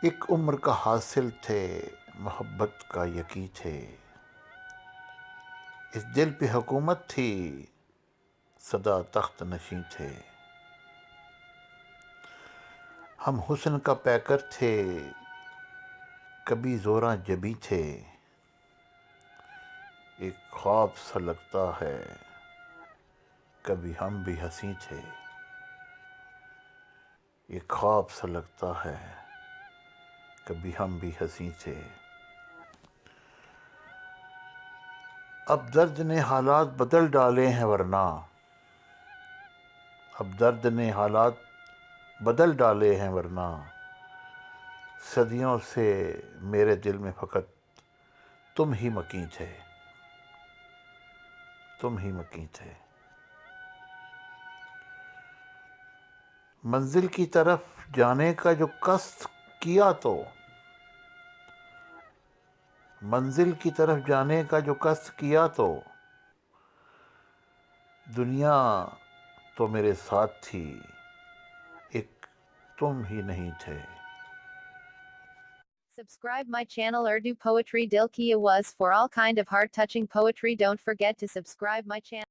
ایک عمر کا حاصل تھے، محبت کا یقیں تھے، اس دل پہ حکومت تھی، سدا تخت نشیں تھے۔ ہم حسن کا پیکر تھے، کبھی زوراں جبیں تھے، ایک خواب سا لگتا ہے، کبھی ہم بھی ہنسی تھے، ایک خواب سا لگتا ہے، کبھی ہم بھی ہنسی تھے۔ اب درد نے حالات بدل ڈالے ہیں ورنہ، اب درد نے حالات بدل ڈالے ہیں ورنہ، صدیوں سے میرے دل میں فقط تم ہی مکیں تھے، تم ہی مکیں تھے۔ منزل کی طرف جانے کا جو قصد کیا تو، منزل کی طرف جانے کا جو قصد کیا تو، دنیا تو میرے ساتھ تھی، ایک تم ہی نہیں تھے۔ Subscribe my channel Urdu Poetry Dil Ki Awaz for all kind of heart touching poetry. Don't forget to subscribe my channel.